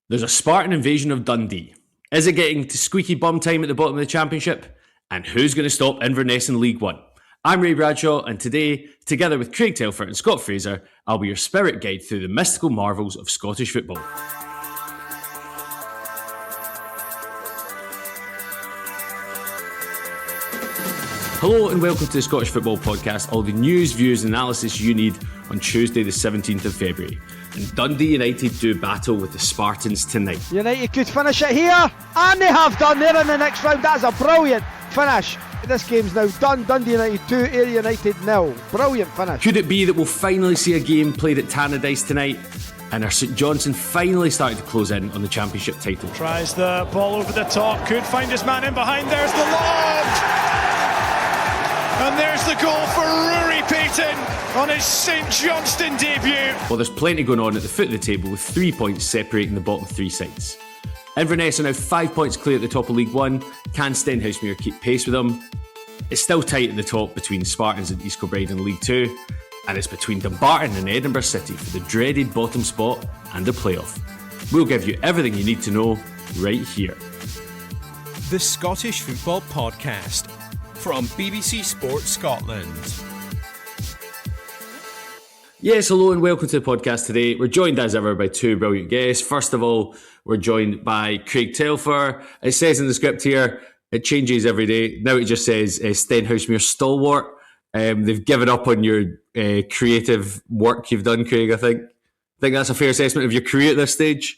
There's a Spartan invasion of Dundee. Is it getting to squeaky bum time at the bottom of the Championship? And who's going to stop Inverness in League One? I'm Ray Bradshaw, and today, together with Craig Telfer and Scott Fraser, I'll be your spirit guide through the mystical marvels of Scottish football. Hello and welcome to the Scottish Football Podcast, all the news, views and analysis you need on Tuesday the 17th of February. And Dundee United do battle with the Spartans tonight. United could finish it here, and they have done. They're in the next round. That's a brilliant finish. This game's now done. Dundee United 2, Ayr United 0. Brilliant finish. Could it be that we'll finally see a game played at Tannadice tonight? And our St Johnstone finally started to close in on the Championship title. Tries the ball over the top, could find his man in behind. There's the lob! And there's the goal for Rory Payton on his St Johnstone debut. Well, there's plenty going on at the foot of the table with 3 points separating the bottom three sides. Inverness are now 5 points clear at the top of League One. Can Stenhousemuir keep pace with them? It's still tight at the top between Spartans and East Kilbride in League 2. And it's between Dumbarton and Edinburgh City for the dreaded bottom spot and the playoff. We'll give you everything you need to know right here. The Scottish Football Podcast from BBC Sports Scotland. Yes, hello and welcome to the podcast today. We're joined as ever by two brilliant guests. First of all, we're joined by Craig Telfer. It says in the script here, it changes every day. Now it just says Stenhousemuir stalwart. They've given up on your creative work you've done, Craig, I think. I think that's a fair assessment of your career at this stage.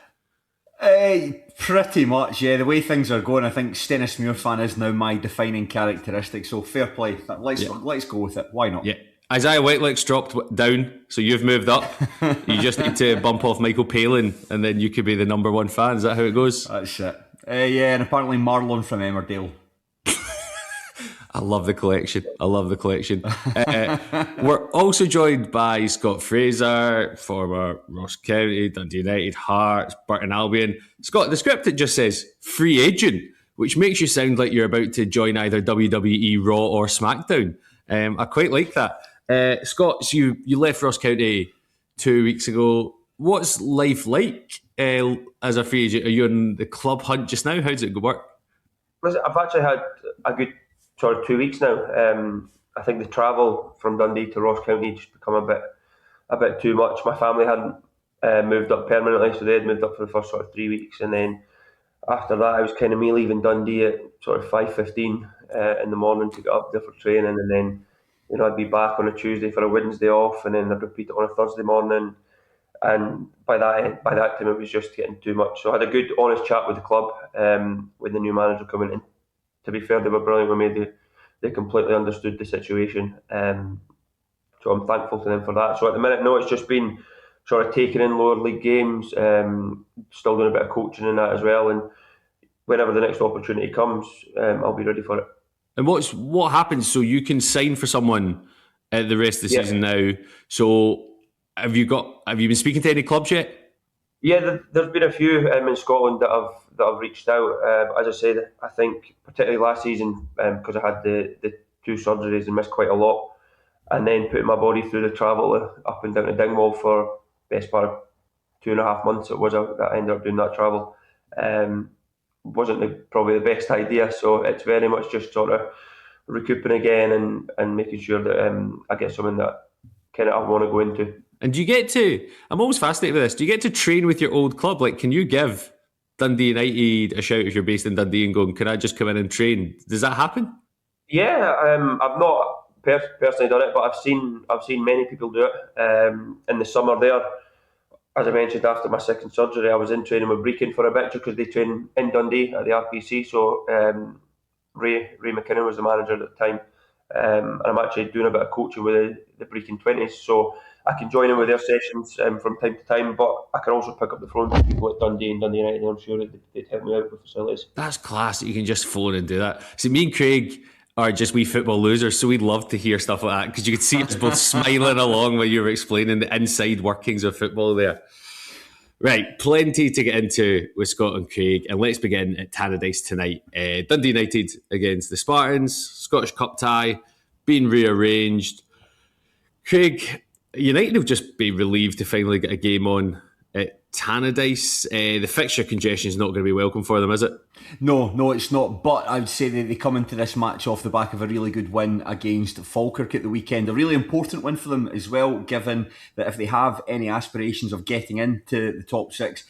Pretty much, yeah. The way things are going, I think Stenhousemuir fan is now my defining characteristic. So fair play. Let's go with it. Why not? Yeah. Isaiah Whitelick's dropped down, so you've moved up. You just need to bump off Michael Palin, and then you could be the number one fan. Is that how it goes? That's it. Yeah, and apparently Marlon from Emmerdale. I love the collection. We're also joined by Scott Fraser, former Ross County, Dundee United, Hearts, Burton Albion. Scott, the script, it just says free agent, which makes you sound like you're about to join either WWE, Raw or SmackDown. I quite like that. Scott, so you left Ross County 2 weeks ago. What's life like as a free agent? Are you on the club hunt just now? How does it work? I've actually had a good sort of 2 weeks now. I think the travel from Dundee to Ross County just become a bit too much. My family hadn't moved up permanently, so they had moved up for the first sort of 3 weeks, and then after that, it was kind of me leaving Dundee at sort of 5:15 in the morning to get up there for training, and then I'd be back on a Tuesday for a Wednesday off, and then I'd repeat it on a Thursday morning. And by that time, it was just getting too much. So I had a good, honest chat with the club when the new manager coming in. To be fair, they were brilliant with me. They completely understood the situation. So I'm thankful to them for that. So at the minute, no, it's just been sort of taking in lower league games, still doing a bit of coaching in that as well. And whenever the next opportunity comes, I'll be ready for it. And what happens? So you can sign for someone the rest of the season now. So have you been speaking to any clubs yet? Yeah, there's been a few in Scotland that have reached out. As I said, I think particularly last season because I had the two surgeries and missed quite a lot, and then putting my body through the travel up and down to Dingwall for best part of 2.5 months. It was that I ended up doing that travel. Wasn't probably the best idea, so it's very much just sort of recouping again and making sure that I get something that kind of I want to go into. And do you get to, I'm always fascinated with this, do you get to train with your old club? Like, can you give Dundee United a shout if you're based in Dundee and going, can I just come in and train? Does that happen? Yeah, I've not personally done it, but I've seen many people do it. In the summer there, as I mentioned, after my second surgery, I was in training with Brechin for a bit because they train in Dundee at the RPC. So Ray McKinnon was the manager at the time. And I'm actually doing a bit of coaching with the Brechin 20s. So I can join in with their sessions from time to time, but I can also pick up the phone to people at Dundee and Dundee United, and I'm sure they'd help me out with facilities. That's class that you can just phone and do that. See, me and Craig are just wee football losers, so we'd love to hear stuff like that because you could see us both smiling along while you were explaining the inside workings of football there. Right, plenty to get into with Scott and Craig, and let's begin at Tannadice tonight. Dundee United against the Spartans, Scottish Cup tie, being rearranged. Craig, United have just been relieved to finally get a game on at Tannadice. The fixture congestion is not going to be welcome for them, is it? No, it's not. But I would say that they come into this match off the back of a really good win against Falkirk at the weekend. A really important win for them as well, given that if they have any aspirations of getting into the top six,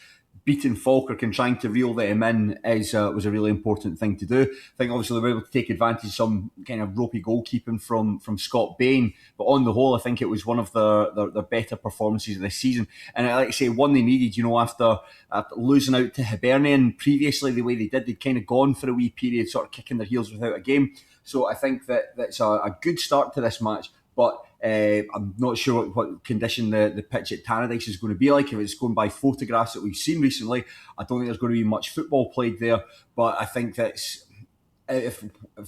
beating Falkirk and trying to reel them in was a really important thing to do. I think obviously they were able to take advantage of some kind of ropey goalkeeping from Scott Bain, but on the whole I think it was one of their better performances of this season. And like I say, one they needed, after losing out to Hibernian previously the way they did. They'd kind of gone for a wee period sort of kicking their heels without a game. So I think that's a good start to this match. But I'm not sure what condition the pitch at Tannadice is going to be like. If it's going by photographs that we've seen recently, I don't think there's going to be much football played there. But I think that's if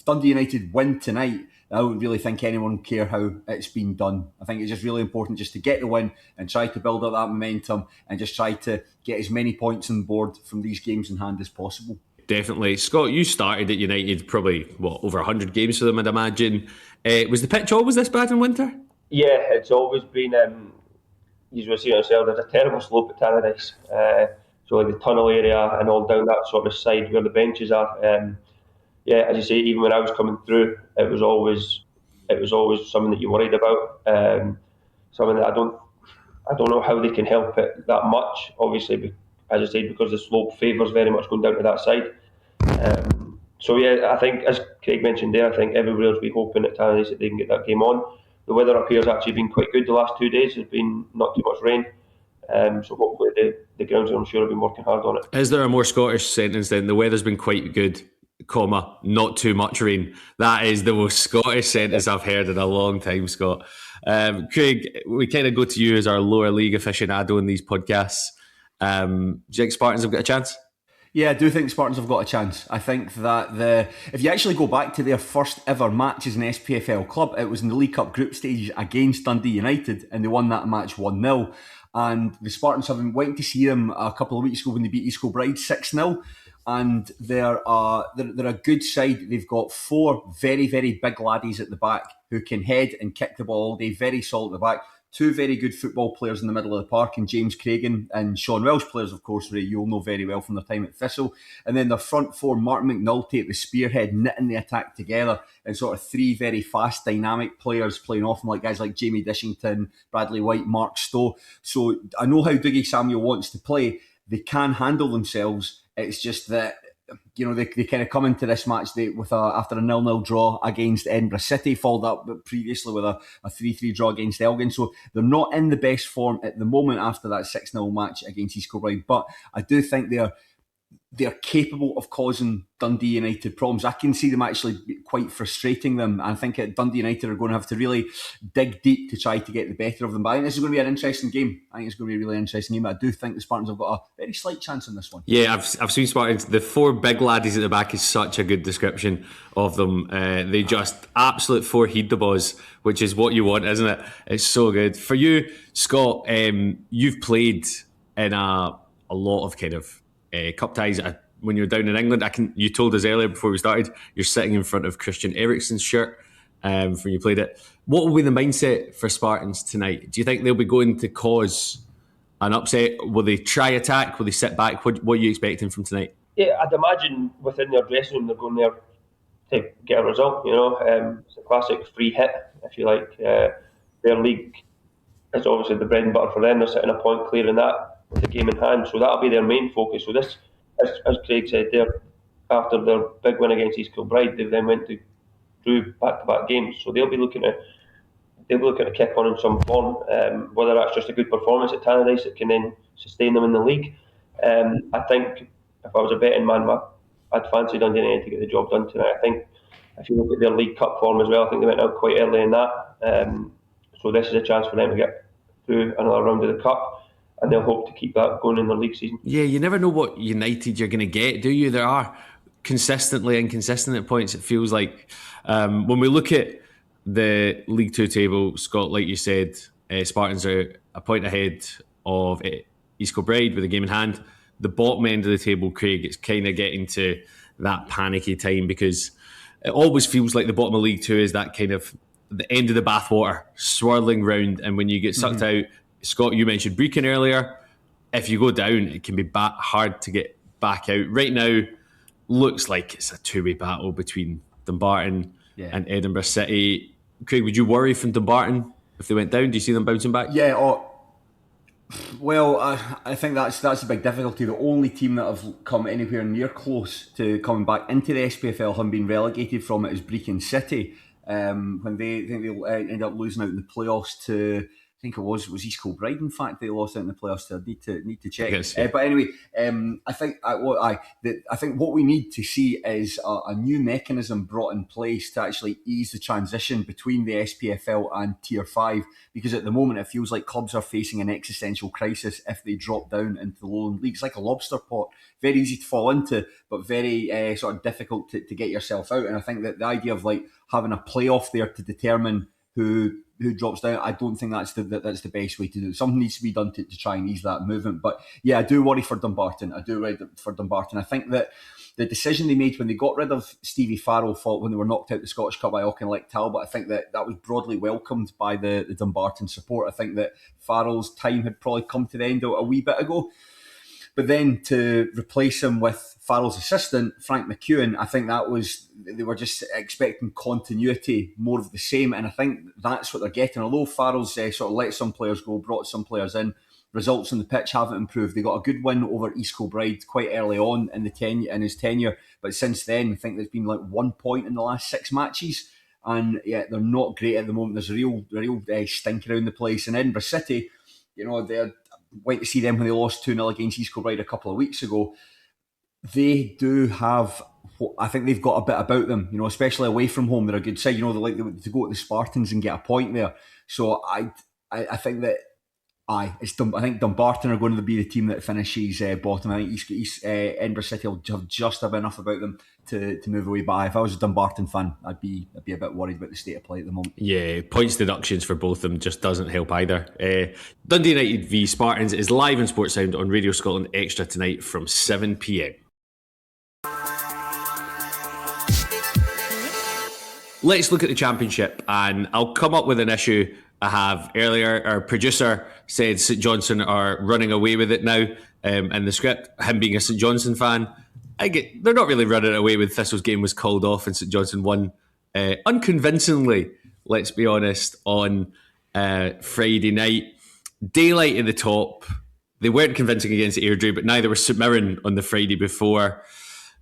Dundee United win tonight, I don't really think anyone will care how it's been done. I think it's just really important just to get the win and try to build up that momentum and just try to get as many points on board from these games in hand as possible. Definitely. Scott, you started at United probably, over 100 games for them, I'd imagine. Was the pitch always this bad in winter? Yeah, it's always been, you were seeing yourself, there's a terrible slope at Tannadice. So like the tunnel area and all down that sort of side where the benches are. As you say, even when I was coming through, it was always something that you worried about. Something that I don't know how they can help it that much. Obviously, as I said, because the slope favours very much going down to that side. I think, as Craig mentioned there, I think everybody else will be hoping at Tannadice that they can get that game on. The weather up here has actually been quite good the last 2 days. There's been not too much rain. So hopefully the grounds, I'm sure, have been working hard on it. Is there a more Scottish sentence then? The weather's been quite good, not too much rain. That is the most Scottish sentence I've heard in a long time, Scott. Craig, we kind of go to you as our lower league aficionado in these podcasts. Do you think Spartans have got a chance? Yeah, I do think Spartans have got a chance. I think that if you actually go back to their first ever match as an SPFL club, it was in the League Cup group stage against Dundee United, and they won that match 1-0. And the Spartans went to see them a couple of weeks ago when they beat East Kilbride 6-0. And they're a good side. They've got 4 very, very big laddies at the back who can head and kick the ball all day, very solid at the back. 2 very good football players in the middle of the park, and James Cragen and Sean Welsh, players, of course, Ray, you'll know very well from their time at Thistle. And then the front 4, Martin McNulty at the spearhead, knitting the attack together, and sort of 3 very fast, dynamic players playing off them, like guys like Jamie Dishington, Bradley White, Mark Stowe. So I know how Dougie Samuel wants to play. They can handle themselves. It's just that they kind of come into this match after a 0-0 draw against Edinburgh City, followed up previously with a 3-3 draw against Elgin. So they're not in the best form at the moment after that 6-0 match against East Kilbride. But I do think they're capable of causing Dundee United problems. I can see them actually quite frustrating them. I think Dundee United are going to have to really dig deep to try to get the better of them. But I think this is going to be an interesting game. I think it's going to be a really interesting game. I do think the Spartans have got a very slight chance in this one. Yeah, I've seen Spartans. The 4 big laddies at the back is such a good description of them. They just absolute 4 heed the boss, which is what you want, isn't it? It's so good. For you, Scott, you've played in a lot of kind of cup ties. When you were down in England, you told us earlier before we started, you're sitting in front of Christian Eriksen's shirt when you played it. What will be the mindset for Spartans tonight? Do you think they'll be going to cause an upset? Will they try attack? Will they sit back? What are you expecting from tonight? Yeah, I'd imagine within their dressing room they're going there to get a result. It's a classic free hit, if you like. Their league is obviously the bread and butter for them. They're sitting a point clear in that with the game in hand, so that'll be their main focus. So this, as Craig said there, after their big win against East Kilbride, they then went through back-to-back games. So they'll be looking to kick on in some form. Whether that's just a good performance at Tannadice that can then sustain them in the league. I think if I was a betting man, I'd fancy Dundee United to get the job done tonight. I think if you look at their League Cup form as well, I think they went out quite early in that. So this is a chance for them to get through another round of the Cup. And they'll hope to keep that going in their league season. Yeah, you never know what United you're going to get, do you? There are consistently inconsistent at points, it feels like. When we look at the League 2 table, Scott, like you said, Spartans are a point ahead of East Kilbride with a game in hand. The bottom end of the table, Craig, it's kind of getting to that panicky time because it always feels like the bottom of League 2 is that kind of the end of the bathwater, swirling round, and when you get sucked out, Scott, you mentioned Brecon earlier. if you go down, it can be hard to get back out. Right now, looks like it's a two-way battle between Dumbarton and Edinburgh City. Craig, would you worry from Dumbarton if they went down? Do you see them bouncing back? Yeah, well, I think that's a big difficulty. The only team that have come anywhere near close to coming back into the SPFL, having been relegated from it, is Brecon City. When they ended up losing out in the playoffs to, I think it was East Kilbride. In fact, they lost out in the playoffs. So I need to check. Yes, yeah. But anyway, I think what we need to see is a new mechanism brought in place to actually ease the transition between the SPFL and Tier 5. Because at the moment, it feels like clubs are facing an existential crisis if they drop down into the lowland leagues. It's like a lobster pot, very easy to fall into, but very sort of difficult to get yourself out. And I think that the idea of like having a playoff there to determine who drops down, I don't think that's the best way to do it. Something needs to be done to try and ease that movement. But yeah, I do worry for Dumbarton. I think that the decision they made when they got rid of Stevie Farrell when they were knocked out the Scottish Cup by Auchinleck Talbot, I think that was broadly welcomed by the Dumbarton support. I think that Farrell's time had probably come to the end a wee bit ago. But then to replace him with Farrell's assistant, Frank McEwen, I think they were just expecting continuity, more of the same. And I think that's what they're getting. Although Farrell's sort of let some players go, brought some players in, results on the pitch haven't improved. They got a good win over East Kilbride quite early on in his tenure. But since then, I think there's been like 1 point in the last 6 matches. And yeah, they're not great at the moment. There's a real stink around the place. And Edinburgh City, they're wait to see them when they lost 2-0 against East Kilbride a couple of weeks ago. They do have, I think they've got a bit about them, especially away from home. They're a good side. They like to go to the Spartans and get a point there. So I think that I think Dumbarton are going to be the team that finishes bottom. I think Edinburgh City will just have enough about them to move away. But if I was a Dumbarton fan, I'd be a bit worried about the state of play at the moment. Yeah, points deductions for both of them just doesn't help either. Dundee United v Spartans is live on Sports Sound on Radio Scotland Extra tonight from 7 p.m. Let's look at the Championship, and I'll come up with an issue I have earlier. Our producer said St Johnstone are running away with it now in the script. Him being a St Johnstone fan, they're not really running away with Thistle's game was called off and St Johnstone won unconvincingly, let's be honest, on Friday night. Daylight at the top. They weren't convincing against Airdrie, but neither was St Mirren on the Friday before.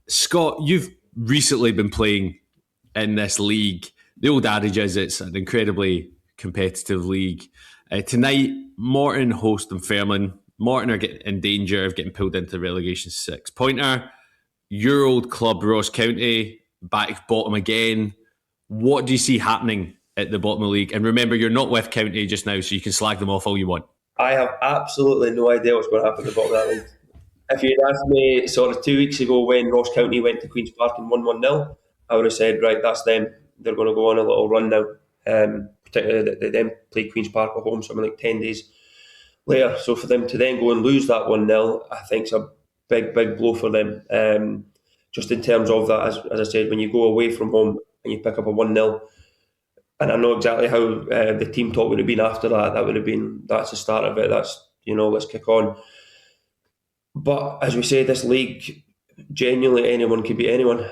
Scott, you've recently been playing in this league. The old adage is it's an incredibly competitive league. Tonight, Morton host Dunfermline. Morton are in danger of getting pulled into the relegation 6-pointer. Your old club, Ross County, back bottom again. What do you see happening at the bottom of the league? And remember, you're not with County just now, so you can slag them off all you want. I have absolutely no idea what's going to happen at the bottom of that league. If you'd asked me sort of 2 weeks ago when Ross County went to Queen's Park and won 1-0, I would have said, right, that's them. They're going to go on a little run now. Particularly that they then played Queen's Park at home something like 10 days later. So for them to then go and lose that 1-0, I think it's a big blow for them. Just in terms of that, as I said, when you go away from home and you pick up a 1-0, and I know exactly how the team talk would have been after that. That would have been, that's the start of it. That's, let's kick on. But as we say, this league, genuinely anyone can beat anyone.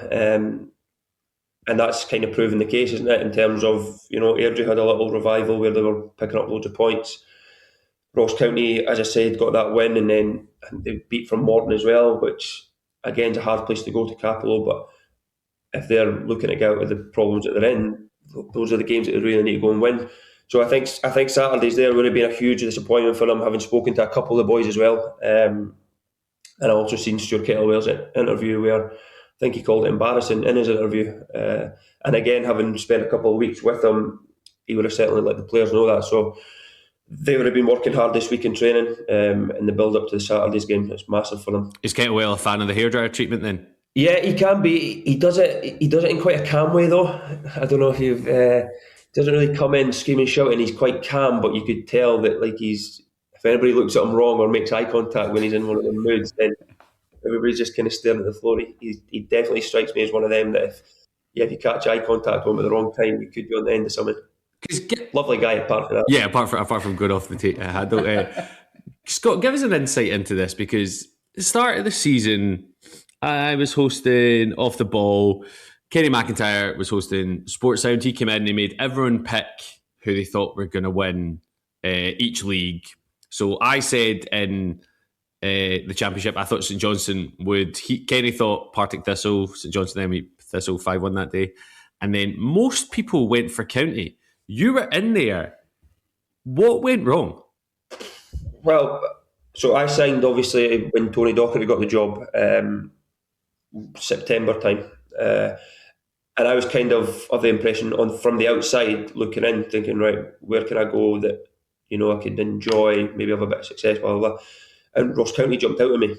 And that's kind of proven the case, isn't it? In terms of, Airdrie had a little revival where they were picking up loads of points. Ross County, as I said, got that win, and then they beat from Morton as well, which again is a hard place to go to Capello. But if they're looking to get out of the problems that they're in, those are the games that they really need to go and win. So I think Saturday's there would have been a huge disappointment for them, having spoken to a couple of the boys as well. And I also seen Stuart Kettlewell's interview where I think he called it embarrassing in his interview. And again, having spent a couple of weeks with him, he would have certainly let the players know that. So they would have been working hard this week in training in the build-up to the Saturday's game. It's massive for them. Is Kettlewell a fan of the hairdryer treatment then? Yeah, he can be. He does it in quite a calm way though. I don't know if you've... doesn't really come in screaming, shouting. He's quite calm, but you could tell that if anybody looks at him wrong or makes eye contact when he's in one of the moods, then everybody's just kind of staring at the floor. He definitely strikes me as one of them that if you catch eye contact with him at the wrong time, you could be on the end of something. Lovely guy apart from that. Yeah, apart from going off the handle. Scott, give us an insight into this, because at the start of the season, I was hosting Off the Ball. Kenny McIntyre was hosting Sports Sound. He came in and he made everyone pick who they thought were going to win each league. So I said in the Championship, I thought St Johnstone would. Kenny thought Partick Thistle, St Johnstone then beat Thistle 5-1 that day. And then most people went for County. You were in there. What went wrong? Well, so I signed obviously when Tony Docherty got the job, September time, and I was kind of the impression from the outside looking in, thinking, right, where can I go that I could enjoy, maybe have a bit of success, blah blah blah. And Ross County jumped out at me,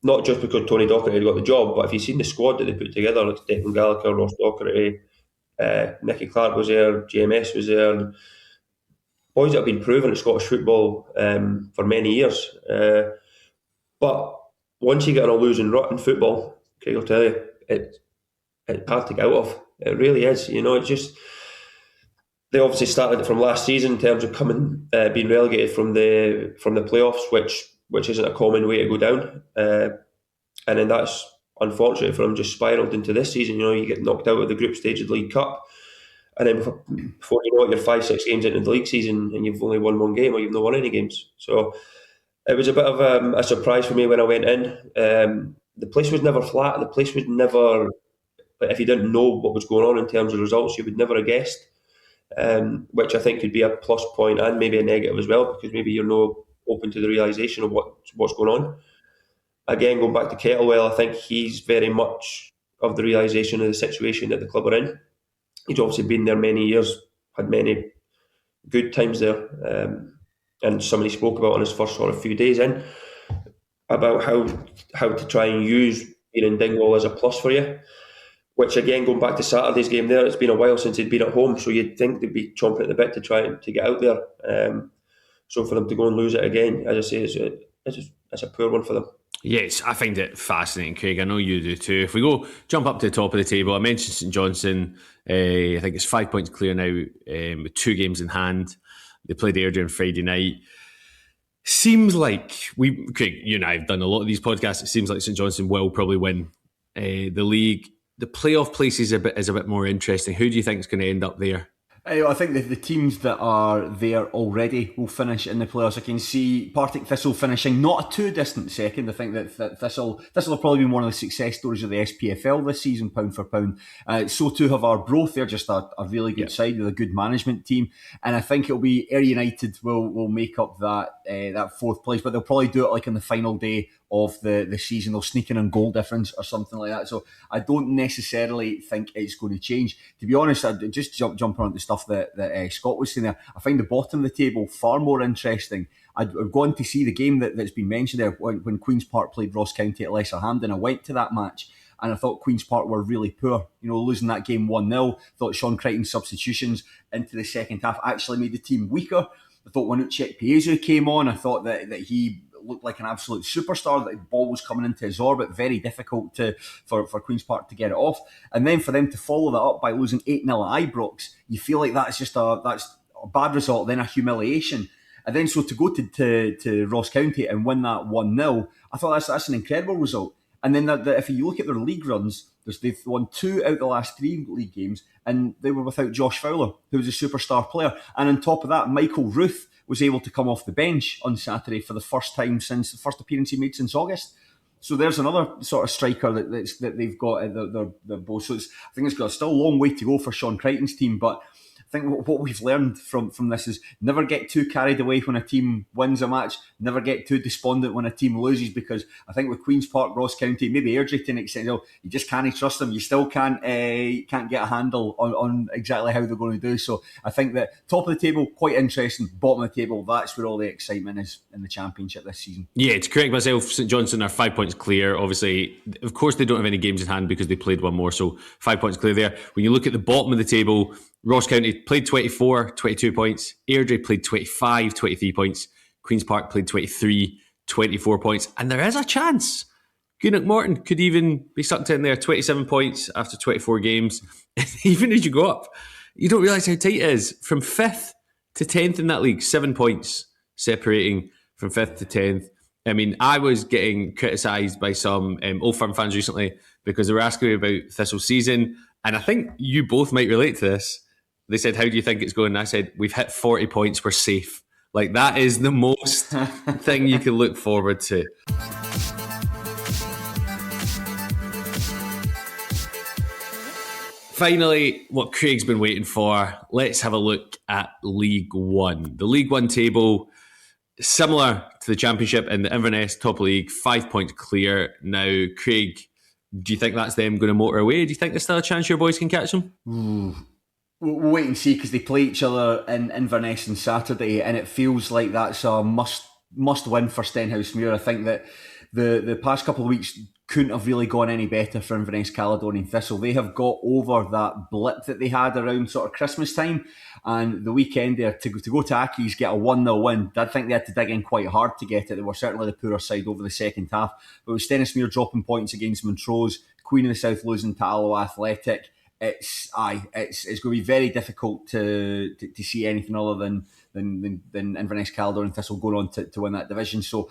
not just because Tony Docherty had got the job, but if you've seen the squad that they put together, like Declan Gallagher, Ross Docherty, Nicky Clark was there, JMS was there. And boys that have been proven at Scottish football for many years. But once you get on a losing rut in football, Craig will tell you, it's hard to get out of. It really is. It's just, they obviously started it from last season in terms of being relegated from the playoffs, which isn't a common way to go down. And then that's, unfortunately for them, just spiralled into this season. You get knocked out of the group stage of the League Cup. And then before you know it, you're 5-6 games into the league season and you've only won one game or you've not won any games. So it was a bit of a surprise for me when I went in. The place was never flat. The place was never, if you didn't know what was going on in terms of results, you would never have guessed, which I think could be a plus point and maybe a negative as well, because maybe you're not open to the realisation of what's going on. Again, going back to Kettlewell, I think he's very much of the realisation of the situation that the club are in. He's obviously been there many years, had many good times there, and somebody spoke about on his first sort of few days in about how to try and use being in Dingwall as a plus for you. Which again, going back to Saturday's game there, it's been a while since he'd been at home, so you'd think they'd be chomping at the bit to try to get out there. So for them to go and lose it again, as I say, it's a poor one for them. Yes, I find it fascinating, Craig. I know you do too. If we jump up to the top of the table, I mentioned St Johnstone. I think it's 5 points clear now with 2 games in hand. They played Airdrie on Friday night. Seems like Craig, you and I have done a lot of these podcasts. It seems like St Johnstone will probably win the league. The playoff place is a bit more interesting. Who do you think is going to end up there? I think the teams that are there already will finish in the playoffs. I can see Partick Thistle finishing not a too distant second. I think that Thistle have probably been one of the success stories of the SPFL this season, pound for pound. So too have Arbroath. They're just a really good side with a good management team. And I think it'll be Ayr United will make up that fourth place, but they'll probably do it like on the final day of the season. They'll sneak in on goal difference or something like that. So I don't necessarily think it's going to change. To be honest, I just jumping on the stuff that Scott was saying there, I find the bottom of the table far more interesting. I've gone to see the game that's been mentioned there when Queen's Park played Ross County at Lesser Hampden. I went to that match and I thought Queen's Park were really poor. Losing that game 1-0. Thought Sean Crichton's substitutions into the second half actually made the team weaker. I thought when Uchek Piezu came on, I thought that he looked like an absolute superstar, that the ball was coming into his orbit, very difficult for Queen's Park to get it off. And then for them to follow that up by losing 8-0 at Ibrox, you feel like that's a bad result, then a humiliation. And then so to go to Ross County and win that 1-0, I thought that's an incredible result. And then if you look at their league runs, they've won 2 out of the last 3 league games, and they were without Josh Fowler, who was a superstar player. And on top of that, Michael Ruth was able to come off the bench on Saturday for the first time since the first appearance he made since August. So there's another sort of striker that they've got at their bow. So I think it's got still a long way to go for Sean Crichton's team, but I think what we've learned from this is never get too carried away when a team wins a match, never get too despondent when a team loses, because I think with Queen's Park, Ross County, maybe Airdrie to an extent, you just can't trust them. You still can't get a handle on exactly how they're going to do. So I think that top of the table, quite interesting. Bottom of the table, that's where all the excitement is in the Championship this season. Yeah, to correct myself, St Johnstone are 5 points clear. Obviously, of course, they don't have any games in hand because they played one more, so 5 points clear there. When you look at the bottom of the table, Ross County played 24, 22 points. Airdrie played 25, 23 points. Queen's Park played 23, 24 points. And there is a chance Greenock Morton could even be sucked in there. 27 points after 24 games. Even as you go up, you don't realise how tight it is. From 5th to 10th in that league, 7 points separating from 5th to 10th. I mean, I was getting criticised by some Old Firm fans recently because they were asking me about Thistle's season, and I think you both might relate to this. They said, how do you think it's going? And I said, we've hit 40 points, we're safe. Like, that is the most thing you can look forward to. Finally, what Craig's been waiting for, let's have a look at League One. The League One table, similar to the Championship in the Inverness top league, 5 points clear. Now, Craig, do you think that's them going to motor away? Do you think there's still a chance your boys can catch them? We'll wait and see, because they play each other in Inverness on Saturday, and it feels like that's a must win for Stenhousemuir. I think that the past couple of weeks couldn't have really gone any better for Inverness Caledonian Thistle. They have got over that blip that they had around sort of Christmas time, and the weekend there to go to Accies, get a 1-0 win. I think they had to dig in quite hard to get it. They were certainly the poorer side over the second half, but with Stenhousemuir dropping points against Montrose, Queen of the South losing to Alloa Athletic, it's going to be very difficult to see anything other than Inverness Caledonian Thistle going on to win that division. So,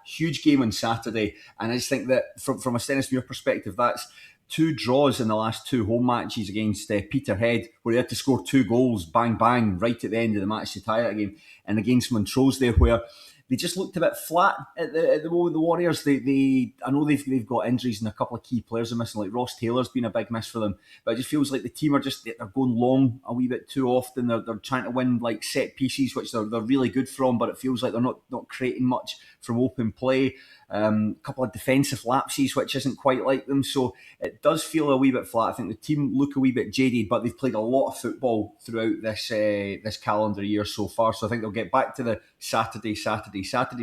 huge game on Saturday, and I just think that from a Stenhousemuir perspective, that's 2 draws in the last 2 home matches against Peterhead, where they had to score 2 goals, bang bang, right at the end of the match to tie that game, and against Montrose there, where they just looked a bit flat at the moment. The Warriors, I know they've got injuries and a couple of key players are missing. Like Ross Taylor's been a big miss for them, but it just feels like the team are they're going long a wee bit too often. They're trying to win like set pieces, which they're really good from, but it feels like they're not creating much from open play. A couple of defensive lapses, which isn't quite like them. So it does feel a wee bit flat. I think the team look a wee bit jaded, but they've played a lot of football throughout this calendar year so far. So I think they'll get back to the Saturday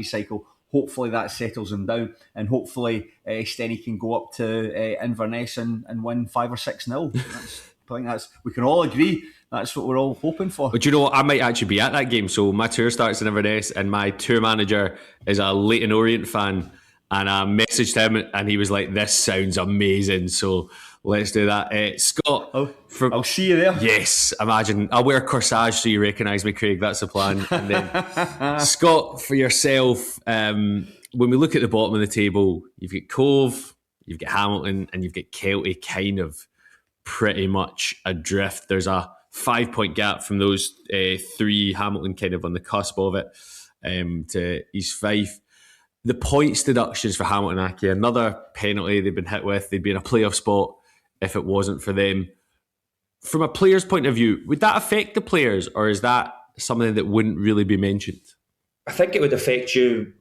cycle. Hopefully that settles them down, and hopefully Stenny can go up to Inverness and win 5 or 6-0. I think we can all agree that's what we're all hoping for. But you know what, I might actually be at that game. So my tour starts in Inverness, and my tour manager is a Leyton Orient fan, and I messaged him and he was like, this sounds amazing, so let's do that. Scott, I'll see you there. Yes, imagine I'll wear a corsage so you recognise me, Craig. That's the plan. And then Scott, for yourself, when we look at the bottom of the table, you've got Cove, you've got Hamilton, and you've got Kelty kind of pretty much adrift. There's a 5-point gap from those 3, Hamilton kind of on the cusp of it, to East Fife. The points deductions for Hamilton Aki, another penalty they've been hit with. They'd be in a playoff spot if it wasn't for them. From a player's point of view, would that affect the players, or is that something that wouldn't really be mentioned? I think it would affect you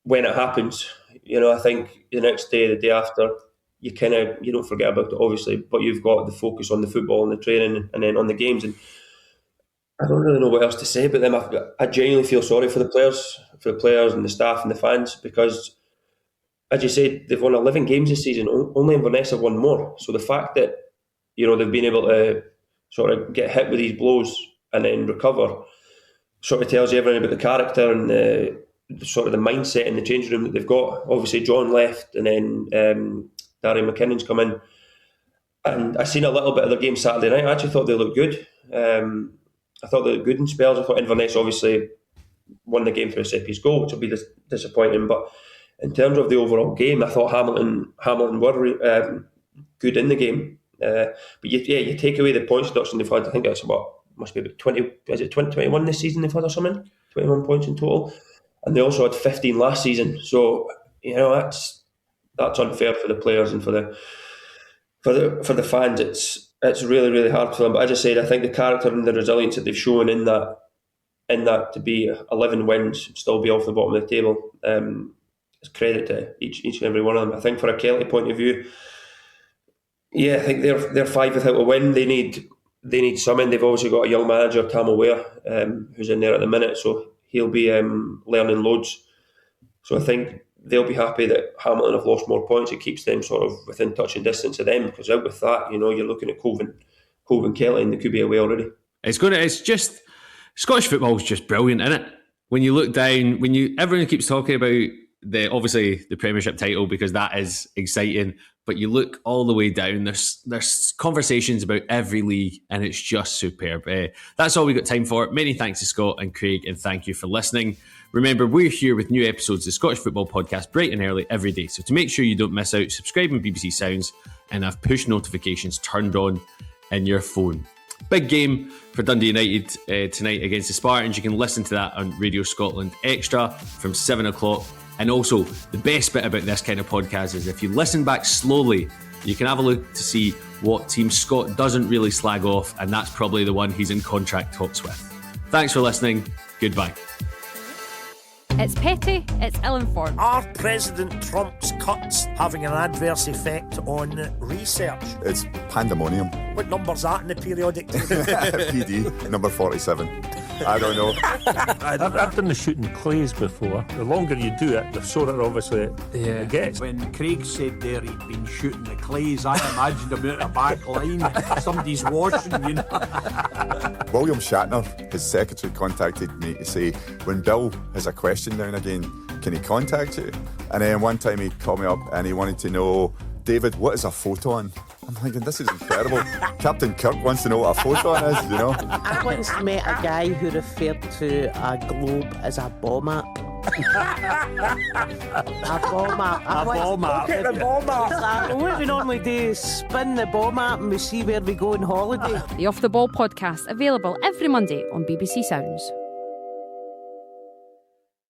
when it happens. I think the next day, the day after, you don't forget about it, obviously, but you've got the focus on the football and the training and then on the games. And I don't really know what else to say about them. I genuinely feel sorry for the players and the staff and the fans, because, as you said, they've won 11 games this season. Only Inverness have won more. So the fact that they've been able to sort of get hit with these blows and then recover sort of tells you everything about the character and the sort of the mindset in the changing room that they've got. Obviously, John left, and then Darren McKinnon's come in. And I seen a little bit of their game Saturday night. I actually thought they looked good. I thought they looked good in spells. I thought Inverness obviously won the game through a set-piece goal, which will be disappointing. But in terms of the overall game, I thought Hamilton were good in the game. But you take away the points deduction they've had. I think that's must be about 20. Is it 21 this season they've had or something? 21 points in total, and they also had 15 last season. So that's unfair for the players and for the fans. It's really, really hard for them. But as I said, I think the character and the resilience that they've shown in that to be 11 wins, still be off the bottom of the table, is credit to each and every one of them. I think for a Kelty point of view, I think they're 5 without a win. They need something. They've obviously got a young manager, Tam Ware, who's in there at the minute, so he'll be learning loads. So I think they'll be happy that Hamilton have lost more points. It keeps them sort of within touching distance of them, because out with that, you're looking at Cove and Kelty, and they could be away already. It's just Scottish football is just brilliant, isn't it? When you look down, everyone keeps talking about obviously the Premiership title, because that is exciting, but you look all the way down, there's conversations about every league, and it's just superb. That's all we got time for. Many thanks to Scott and Craig, and thank you for listening. Remember, we're here with new episodes of the Scottish Football Podcast bright and early every day. So to make sure you don't miss out, subscribe on BBC Sounds and have push notifications turned on in your phone. Big game for Dundee United tonight against the Spartans. You can listen to that on Radio Scotland Extra from 7 o'clock. And also, the best bit about this kind of podcast is if you listen back slowly, you can have a look to see what team Scott doesn't really slag off, and that's probably the one he's in contract talks with. Thanks for listening. Goodbye. It's petty, it's ill-informed. Are President Trump's cuts having an adverse effect on research? It's pandemonium. What number's that in the periodic table? PD, number 47. I don't know. I've done the shooting clays before. The longer you do it, the sorer obviously it gets. When Craig said there he'd been shooting the clays, I imagined him out a back line. Somebody's washing, you know. William Shatner, his secretary, contacted me to say, when Bill has a question now and again, can he contact you? And then one time he called me up and he wanted to know, David, what is a photon? I'm thinking, this is incredible. Captain Kirk wants to know what a photon is, you know? I once met a guy who referred to a globe as a ball map. A ball map. A ball map. Look at the ball map. What we normally do is spin the ball map and we see where we go on holiday. The Off the Ball podcast, available every Monday on BBC Sounds.